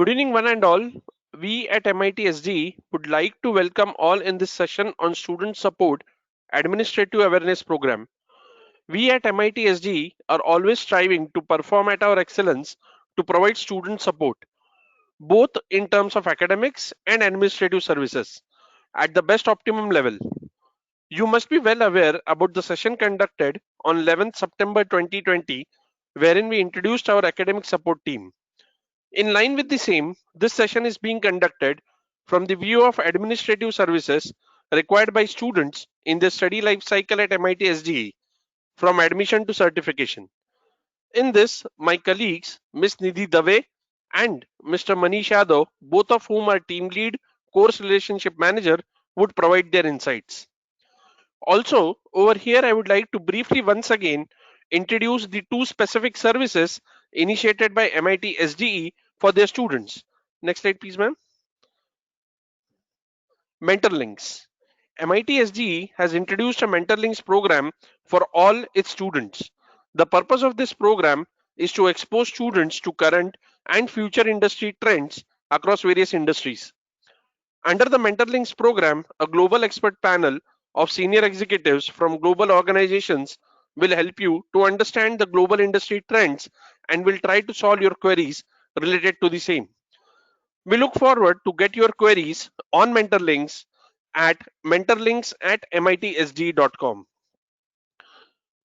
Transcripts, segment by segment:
Good evening, one and all. We at MIT SD would like to welcome all in this session on Student Support Administrative Awareness Program. We at MIT SD are always striving to perform at our excellence to provide student support, both in terms of academics and administrative services, at the best optimum level. You must be well aware about the session conducted on 11th September 2020, wherein we introduced our academic support team. In line with the same, this session is being conducted from the view of administrative services required by students in their study life cycle at MIT SDE from admission to certification. In this, my colleagues, Ms. Nidhi Dave and Mr. Manish Yadav, both of whom are team lead course relationship manager, would provide their insights. Also, over here, I would like to briefly once again introduce the two specific services initiated by MIT SDE for their students. Next slide, please, ma'am. Mentorlinks. MIT SDE has introduced a Mentorlinks program for all its students. The purpose of this program is to expose students to current and future industry trends across various industries. Under the Mentorlinks program, a global expert panel of senior executives from global organizations will help you to understand the global industry trends and will try to solve your queries related to the same. We look forward to get your queries on Mentorlinks at mentorlinks@mitsd.com.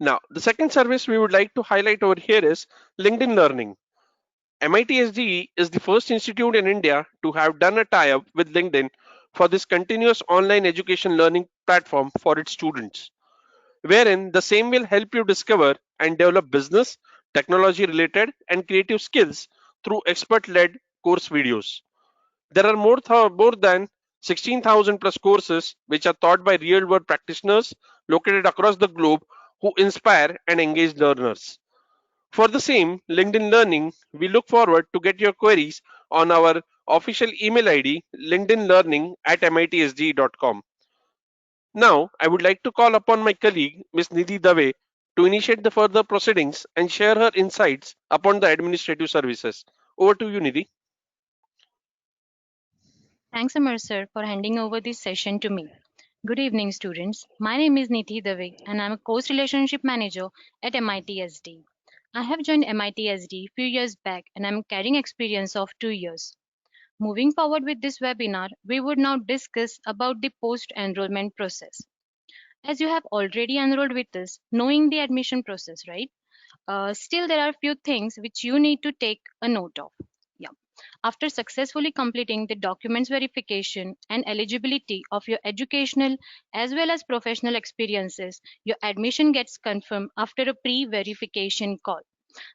Now, the second service we would like to highlight over here is LinkedIn Learning. MIT SDE is the first institute in India to have done a tie-up with LinkedIn for this continuous online education learning platform for its students, wherein the same will help you discover and develop business, technology related, and creative skills through expert-led course videos. There are more than 16,000 plus courses which are taught by real world practitioners located across the globe who inspire and engage learners. For the same LinkedIn Learning, we look forward to get your queries on our official email ID linkedinlearning@mitsd.com. Now, I would like to call upon my colleague, Ms. Nidhi Dave, to initiate the further proceedings and share her insights upon the administrative services. Over to you, Nidhi. Thanks, Amar sir, for handing over this session to me. Good evening, students. My name is Niti Dave, and I'm a course relationship manager at MIT SD. I have joined MIT SD few years back, and I'm carrying experience of 2 years. Moving forward with this webinar, we would now discuss about the post-enrollment process. As you have already enrolled with us, knowing the admission process, right? Still, there are few things which you need to take a note of. Yeah. After successfully completing the documents verification and eligibility of your educational as well as professional experiences, your admission gets confirmed after a pre-verification call.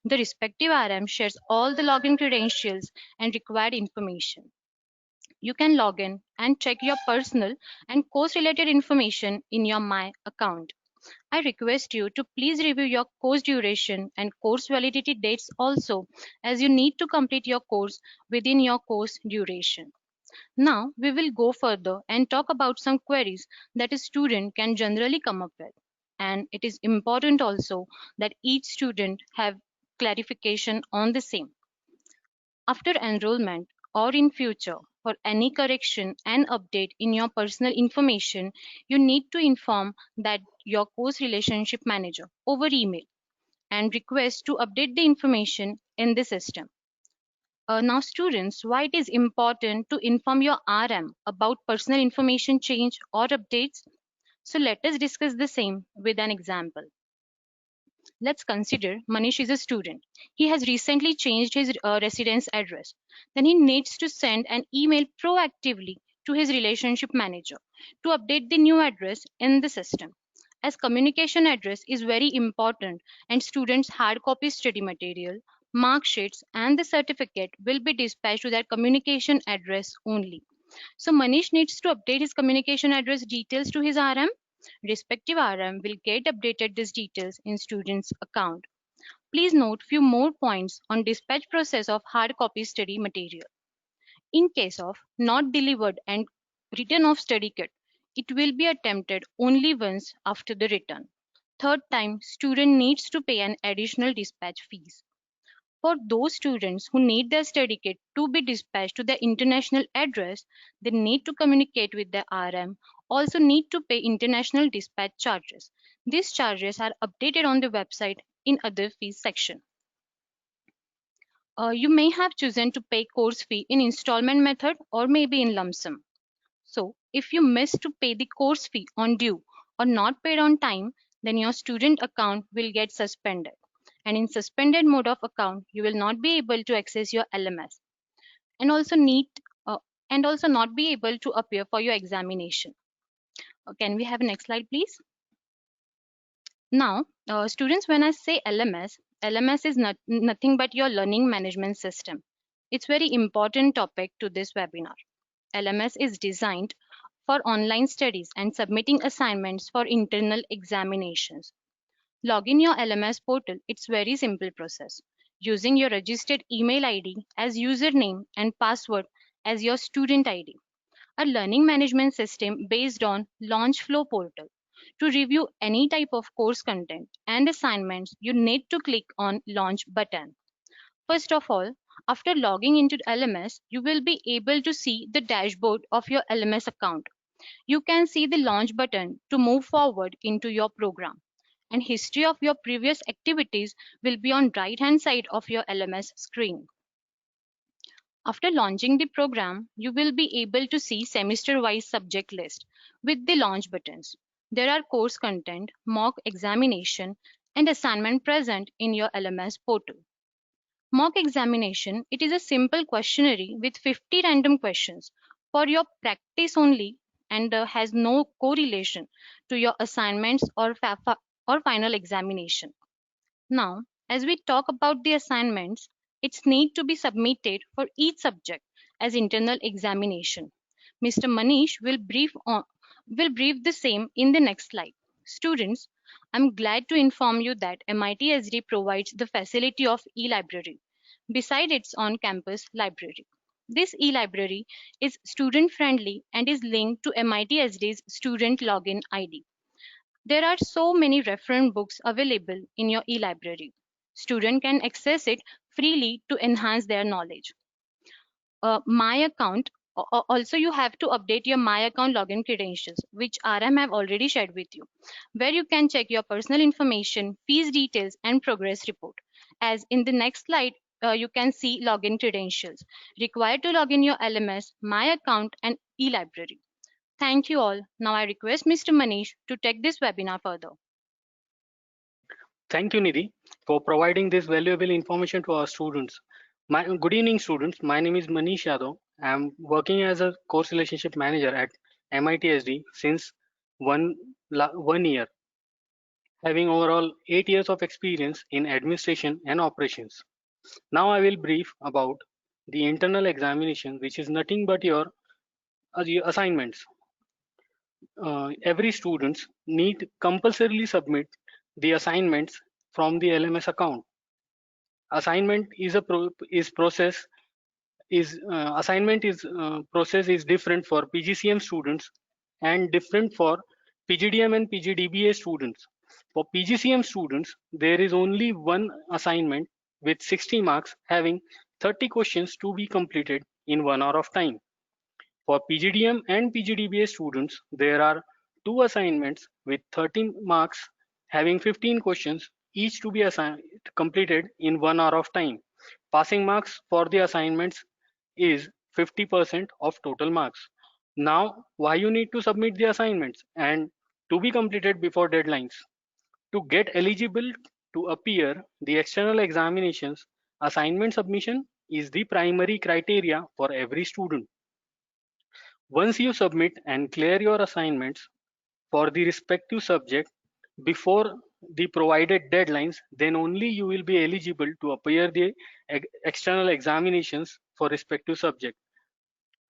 The respective RM shares all the login credentials and required information. You can log in and check your personal and course related information in your My account. I request you to please review your course duration and course validity dates also, as you need to complete your course within your course duration. Now we will go further and talk about some queries that a student can generally come up with. And it is important also that each student have clarification on the same. After enrollment or in future, for any correction and update in your personal information, you need to inform that your course relationship manager over email and request to update the information in the system. Now, students, why it is important to inform your RM about personal information change or updates? So let us discuss the same with an example. Let's consider Manish is a student. He has recently changed his residence address. Then he needs to send an email proactively to his relationship manager to update the new address in the system. As communication address is very important and students' hard copy study material, mark sheets, and the certificate will be dispatched to their communication address only. So Manish needs to update his communication address details to his RM. Respective RM will get updated these details in student's account. Please note few more points on dispatch process of hard copy study material. In case of not delivered and return of study kit, it will be attempted only once after the return. Third time, student needs to pay an additional dispatch fees. For those students who need their study kit to be dispatched to their international address, they need to communicate with their RM, also need to pay international dispatch charges. These charges are updated on the website in other fees section. You may have chosen to pay course fee in installment method or maybe in lump sum. So if you miss to pay the course fee on due or not paid on time, then your student account will get suspended. And in suspended mode of account, you will not be able to access your LMS and also need uh, and also not be able to appear for your examination. Can we have a next slide, please? Now, students, when I say LMS, LMS is nothing but your learning management system. It's very important topic to this webinar. LMS is designed for online studies and submitting assignments for internal examinations. Log in your LMS portal. It's very simple process. Using your registered email ID as username and password as your student ID. A learning management system based on Launchflow portal. To review any type of course content and assignments, you need to click on Launch button. First of all, after logging into LMS, you will be able to see the dashboard of your LMS account. You can see the launch button to move forward into your program. And history of your previous activities will be on right hand side of your LMS screen. After launching the program, you will be able to see semester-wise subject list with the launch buttons. There are course content, mock examination, and assignment present in your LMS portal. Mock examination, it is a simple questionnaire with 50 random questions for your practice only and has no correlation to your assignments or final examination. Now, as we talk about the assignments, it's need to be submitted for each subject as internal examination. Mr. Manish will brief the same in the next slide. Students, I'm glad to inform you that MIT SD provides the facility of e-library beside its on-campus library. This e-library is student friendly and is linked to MIT SD's student login ID. There are so many reference books available in your e-library. Student can access it freely to enhance their knowledge. My account, also you have to update your My account login credentials, which RM have already shared with you, where you can check your personal information, fees details, and progress report. As in the next slide, you can see login credentials required to log in your LMS, My account, and e-library. Thank you all. Now I request Mr. Manish to take this webinar further. Thank you, Nidhi, for providing this valuable information to our students. Good evening, students. My name is Manish Yadav. I am working as a course relationship manager at MIT SD since one year, having overall 8 years of experience in administration and operations. Now I will brief about the internal examination, which is nothing but your assignments. Every students need compulsorily submit the assignments from the LMS account. Assignment is a process is assignment is process is different for PGCM students and different for PGDM and PGDBA students. For PGCM students, there is only one assignment with 60 marks having 30 questions to be completed in 1 hour of time. For PGDM and PGDBA students, there are two assignments with 13 marks having 15 questions each to be completed in 1 hour of time. Passing marks for the assignments is 50% of total marks. Now, why you need to submit the assignments and to be completed before deadlines? To get eligible to appear the external examinations, assignment submission is the primary criteria for every student. Once you submit and clear your assignments for the respective subject before the provided deadlines, then only you will be eligible to appear the external examinations for respective subject.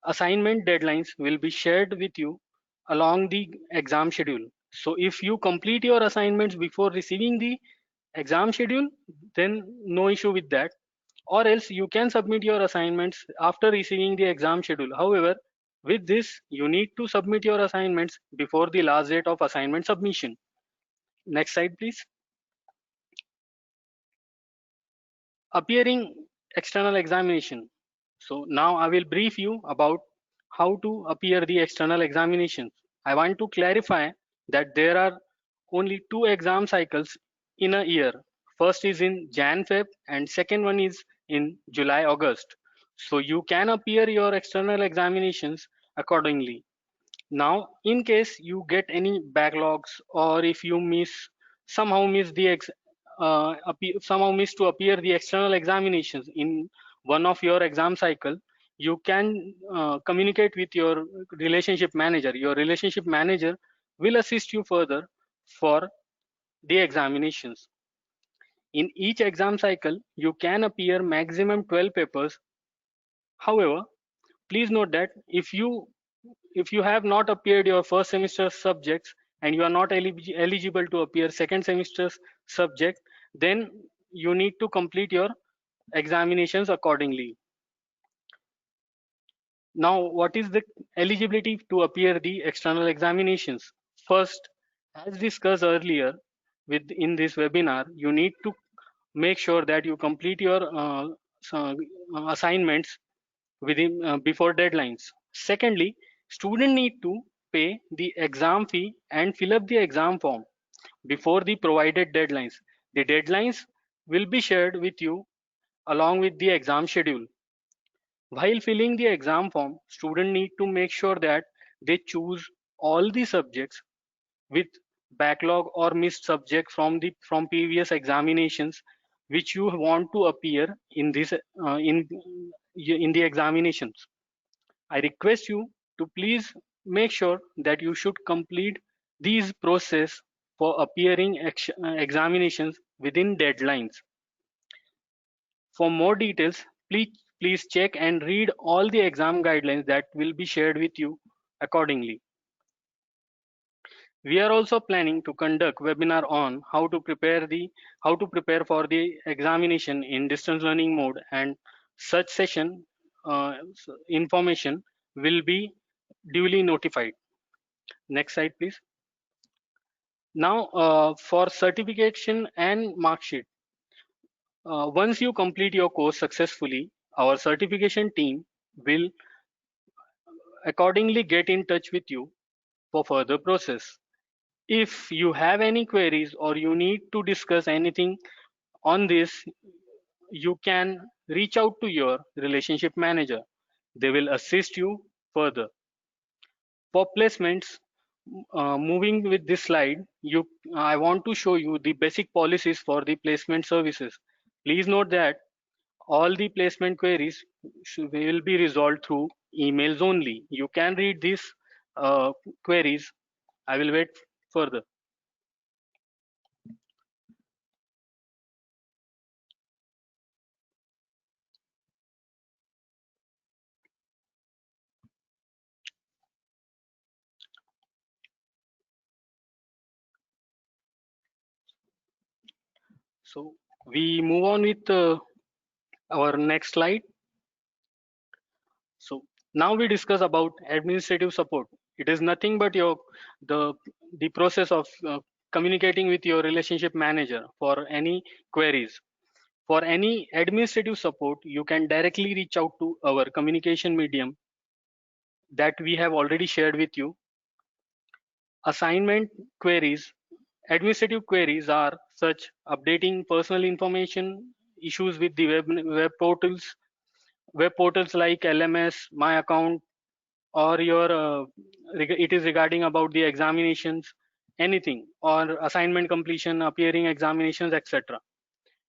Assignment deadlines will be shared with you along the exam schedule. So if you complete your assignments before receiving the exam schedule, then no issue with that. Or else you can submit your assignments after receiving the exam schedule. However, with this, you need to submit your assignments before the last date of assignment submission. Next slide, please. Appearing external examination. So now I will brief you about how to appear the external examinations. I want to clarify that there are only two exam cycles in a year. First is in Jan Feb and second one is in July August. So you can appear your external examinations accordingly. Now, in case you get any backlogs or if you somehow miss somehow miss to appear the external examinations in one of your exam cycle, you can communicate with your relationship manager. Your relationship manager will assist you further for the examinations. In each exam cycle, you can appear maximum 12 papers. However, please note that if you have not appeared your first semester subjects and you are not eligible to appear second semester's subject, then you need to complete your examinations accordingly. Now, what is the eligibility to appear the external examinations? First, as discussed earlier in this webinar, you need to make sure that you complete your assignments within before deadlines. Secondly, student need to pay the exam fee and fill up the exam form before the provided deadlines. The deadlines will be shared with you along with the exam schedule. While filling the exam form, student need to make sure that they choose all the subjects with backlog or missed subject from previous examinations which you want to appear in this in the examinations. I request you to please make sure that you should complete these process for appearing examinations within deadlines. For more details, please check and read all the exam guidelines that will be shared with you accordingly. We are also planning to conduct webinar on how to prepare for the examination in distance learning mode, and such session information will be duly notified. Next slide, please. Now, for certification and mark sheet, once you complete your course successfully, our certification team will accordingly get in touch with you for further process. If you have any queries or you need to discuss anything on this, you can reach out to your relationship manager. They will assist you further. For placements, moving with this slide, I want to show you the basic policies for the placement services. Please note that all the placement queries will be resolved through emails only. You can read these queries. I will wait further. So we move on with our next slide. So now we discuss about administrative support. It is nothing but the the process of communicating with your relationship manager for any queries. For any administrative support, you can directly reach out to our communication medium that we have already shared with you. Assignment queries, administrative queries are such updating personal information, issues with the web portals like LMS, My Account, or it is regarding about the examinations, anything, or assignment completion, appearing examinations, etc.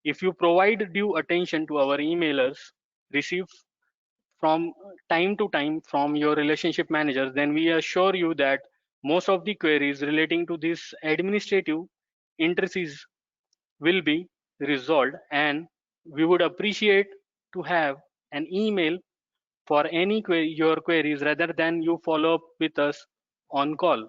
If you provide due attention to our emailers received from time to time from your relationship managers, then we assure you that most of the queries relating to this administrative intricacies will be resolved, and we would appreciate to have an email for any your queries rather than you follow up with us on call.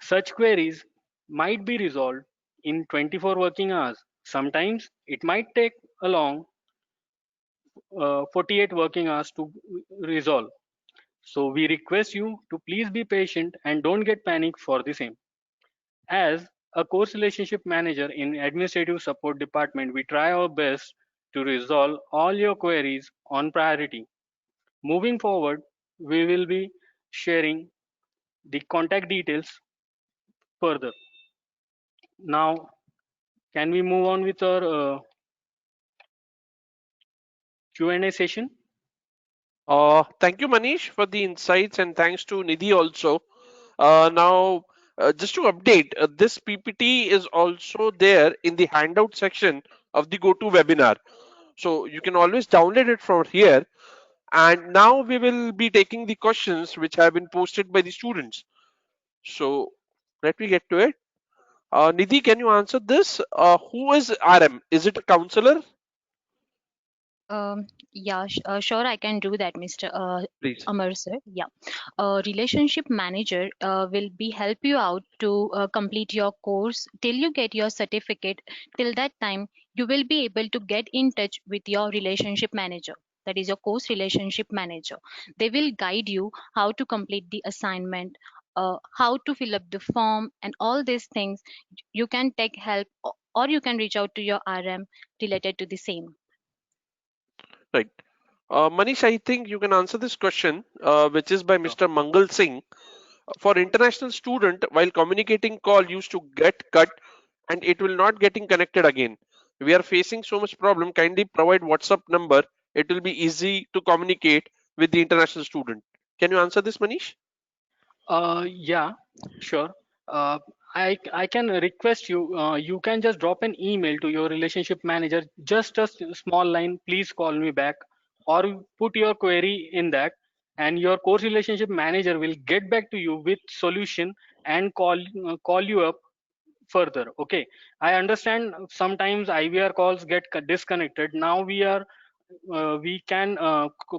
Such queries might be resolved in 24 working hours. Sometimes it might take along 48 working hours to resolve. So we request you to please be patient and don't get panic for the same. As A course relationship manager in administrative support department, we try our best to resolve all your queries on priority. Moving forward, we will be sharing the contact details further. Now, can we move on with our Q&A session? Thank you, Manish, for the insights, and thanks to Nidhi also. Now, just to update, this PPT is also there in the handout section of the GoToWebinar. So you can always download it from here. And now we will be taking the questions which have been posted by the students. So let me get to it. Nidhi, can you answer this? Who is RM? Is it a counselor? Yeah, sure, I can do that, Mr. Please. Amar sir. Yeah, relationship manager will be help you out to complete your course till you get your certificate. Till that time, you will be able to get in touch with your relationship manager. That is your course relationship manager. They will guide you how to complete the assignment, how to fill up the form, and all these things. You can take help, or you can reach out to your RM related to the same. Right. Manish, I think you can answer this question, which is by Sure. Mr. Mangal Singh. For international student, while communicating call used to get cut and it will not getting connected again. We are facing so much problem. Kindly provide WhatsApp number. It will be easy to communicate with the international student. Can you answer this, Manish? Yeah, sure. Uh, I can request you. You can just drop an email to your relationship manager. Just a small line. Please call me back, or put your query in that, and your course relationship manager will get back to you with solution and call you up further. Okay, I understand sometimes IVR calls get disconnected. Now we can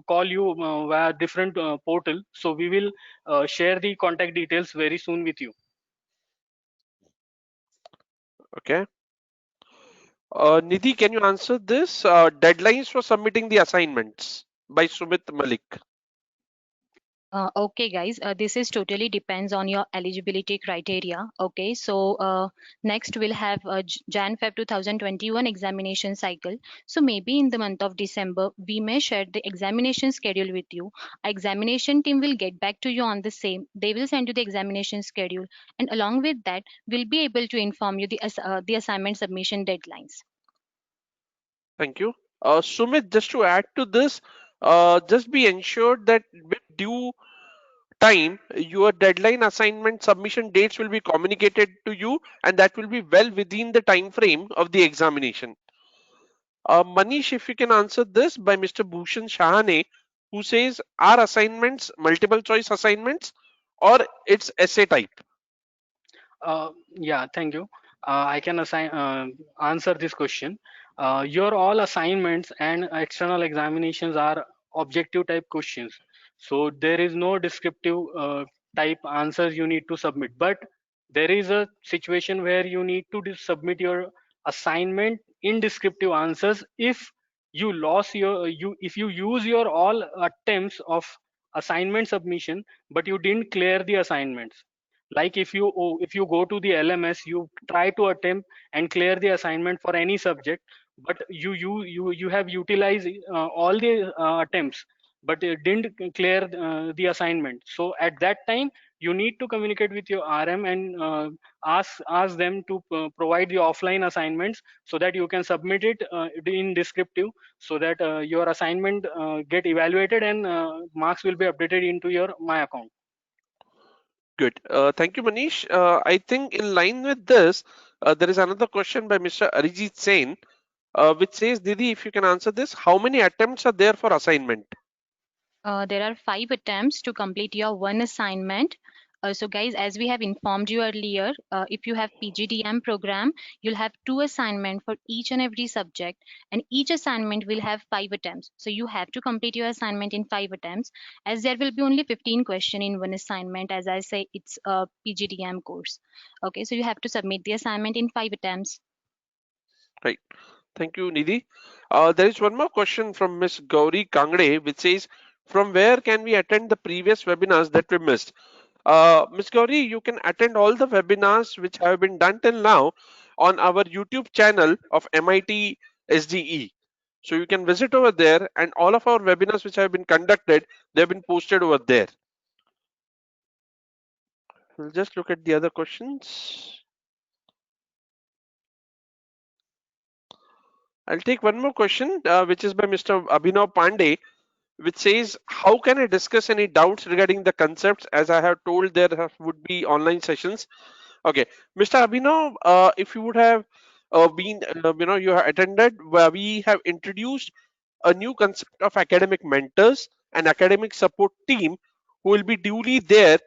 call you via different portal, so we will share the contact details very soon with you. Okay. Nidhi, can you answer this? Deadlines for submitting the assignments by Sumit Malik. Okay, guys, this is totally depends on your eligibility criteria. Okay, so next we'll have Jan Feb 2021 examination cycle. So maybe in the month of December, we may share the examination schedule with you. Our examination team will get back to you on the same. They will send you the examination schedule, and along with that, we'll be able to inform you the assignment submission deadlines. Thank you. Sumit, just to add to this, just be ensured that with due time, your deadline assignment submission dates will be communicated to you, and that will be well within the time frame of the examination. Manish, if you can answer this by Mr. Bhushan Shahane, who says, are assignments multiple choice assignments or it's essay type? Yeah, thank you. I can answer this question. Your all assignments and external examinations are objective type questions. So there is no descriptive type answers you need to submit. But there is a situation where you need to submit your assignment in descriptive answers if you lost your you if you use your all attempts of assignment submission, but you didn't clear the assignments. Like if you go to the LMS, you try to attempt and clear the assignment for any subject, but you have utilized all the attempts, but didn't clear the assignment. So at that time you need to communicate with your RM and ask them to provide the offline assignments, so that you can submit it in descriptive, so that your assignment get evaluated and marks will be updated into your my account. Good. Thank you, Manish. I think in line with this, there is another question by Mr. Arijit Sen, which says, Didi, if you can answer this, how many attempts are there for assignment? There are 5 attempts to complete your one assignment. So guys, as we have informed you earlier, if you have PGDM program, you'll have 2 assignment for each and every subject, and each assignment will have 5 attempts. So you have to complete your assignment in 5 attempts, as there will be only 15 question in one assignment. As I say, it's a PGDM course. Okay, so you have to submit the assignment in 5 attempts. Right. Thank you, Nidhi. There is one more question from Miss Gauri Kangde, which says, from where can we attend the previous webinars that we missed? Ms. Gauri, you can attend all the webinars which have been done till now on our YouTube channel of MIT SDE. So you can visit over there, and all of our webinars which have been conducted, they've been posted over there. We'll just look at the other questions. I'll take one more question, which is by Mr. Abhinav Pandey, which says, how can I discuss any doubts regarding the concepts? As I have told, would be online sessions. Okay, Mr. Abhinav, if you would have been, you have attended where we have introduced a new concept of academic mentors and academic support team who will be duly there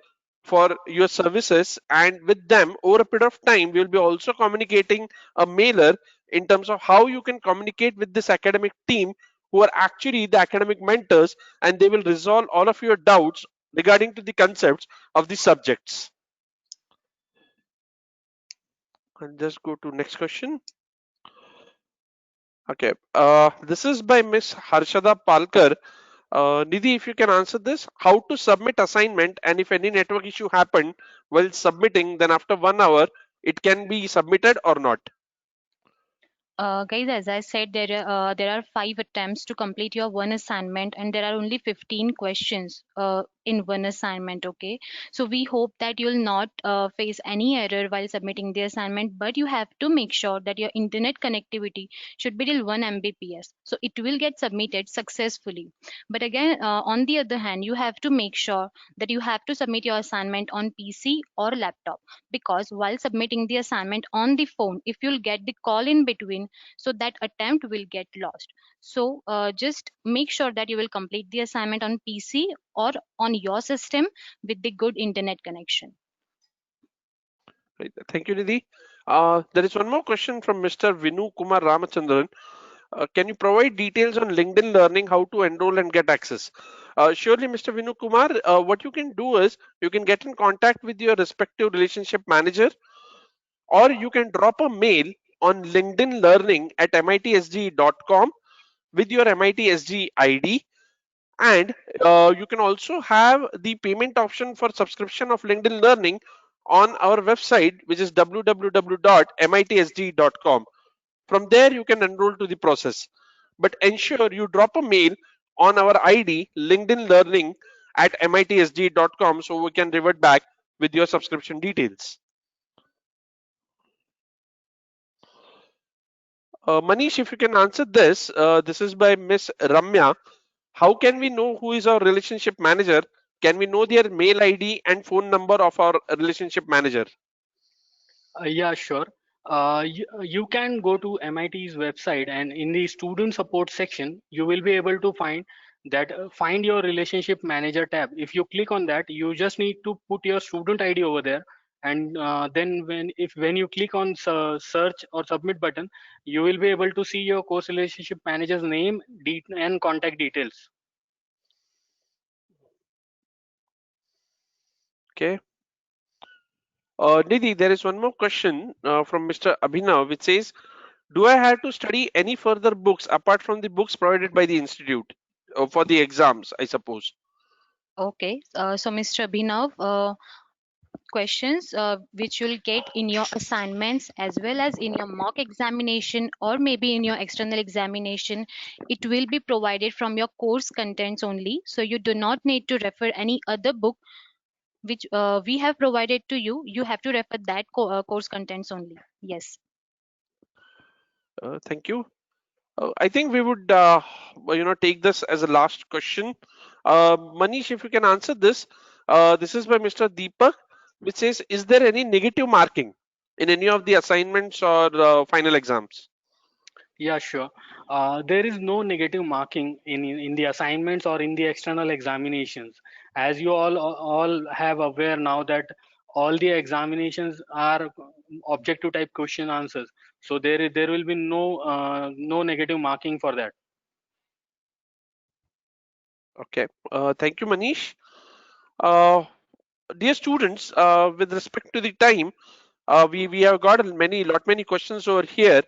for your services, and with them over a period of time we will be also communicating a mailer in terms of how you can communicate with this academic team who are actually the academic mentors, and they will resolve all of your doubts regarding to the concepts of the subjects. And just go to next question. Okay, this is by Miss Harshada Palkar. Nidhi, if you can answer this, how to submit assignment, and if any network issue happened while submitting, then after 1 hour it can be submitted or not. Guys, as I said, there are 5 attempts to complete your one assignment, and there are only 15 questions in one assignment. Okay, so we hope that you'll not face any error while submitting the assignment, but you have to make sure that your internet connectivity should be till 1 Mbps, so it will get submitted successfully. But again, on the other hand, you have to make sure that you have to submit your assignment on PC or laptop, because while submitting the assignment on the phone, if you'll get the call in between, so that attempt will get lost. So just make sure that you will complete the assignment on PC or on your system with the good internet connection. Right. Thank you, Nidhi. There is one more question from Mr. Vinu Kumar Ramachandran. Can you provide details on LinkedIn Learning, how to enroll and get access? Surely, Mr. Vinu Kumar, what you can do is you can get in contact with your respective relationship manager, or you can drop a mail on LinkedIn Learning at mitsg.com with your MITSG ID. And you can also have the payment option for subscription of LinkedIn Learning on our website, which is www.mitsg.com. From there, you can enroll to the process. But ensure you drop a mail on our ID, LinkedIn Learning at mitsg.com, so we can revert back with your subscription details. Manish, if you can answer this, this is by Miss Ramya. How can we know who is our relationship manager? Can we know their mail ID and phone number of our relationship manager? Yeah, sure. You can go to MIT's website, and in the student support section, you will be able to find that find your relationship manager tab. If you click on that, you just need to put your student ID over there, and then when you click on search or submit button, you will be able to see your course relationship manager's name and contact details. Okay. Nidhi, there is one more question from Mr. Abhinav, which says, do I have to study any further books apart from the books provided by the institute for the exams, I suppose? Okay, so Mr. Abhinav, questions which you'll get in your assignments as well as in your mock examination or maybe in your external examination, it will be provided from your course contents only, so you do not need to refer any other book which we have provided to you. You have to refer that course contents only. Yes. Thank you. I think we would, take this as a last question. Manish, if you can answer this, this is by Mr. Deepak, which says, is there any negative marking in any of the assignments or final exams? Yeah, sure. There is no negative marking in the assignments or in the external examinations. As you all have aware now that all the examinations are objective type question answers. So there will be no negative marking for that. Okay. Thank you, Manish. Uh, Dear students, with respect to the time, we have got many questions over here.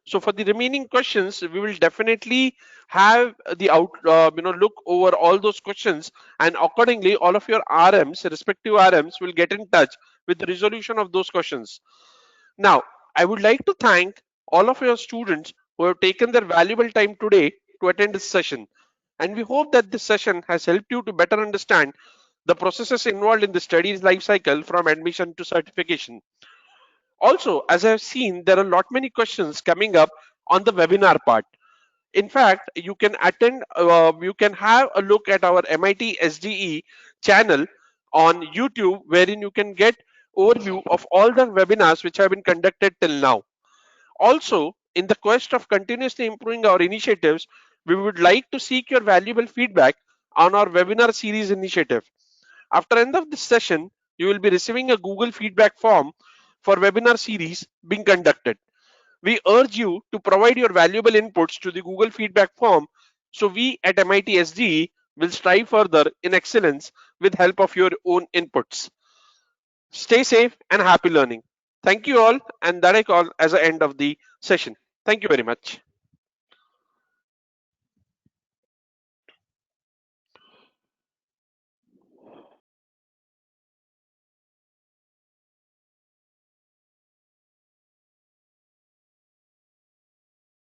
So for the remaining questions, we will definitely have the look over all those questions, and accordingly, all of your RMs, respective RMs, will get in touch with the resolution of those questions. Now, I would like to thank all of your students who have taken their valuable time today to attend this session. And we hope that this session has helped you to better understand the processes involved in the studies life cycle from admission to certification. Also, as I've seen, there are a lot many questions coming up on the webinar part. In fact, you can have a look at our MIT SDE channel on YouTube, wherein you can get overview of all the webinars which have been conducted till now. Also, in the quest of continuously improving our initiatives, we would like to seek your valuable feedback on our webinar series initiative. After end of this session, you will be receiving a Google feedback form for webinar series being conducted. We urge you to provide your valuable inputs to the Google feedback form so we at MIT SDE will strive further in excellence with help of your own inputs. Stay safe and happy learning. Thank you all, and that I call as the end of the session. Thank you very much.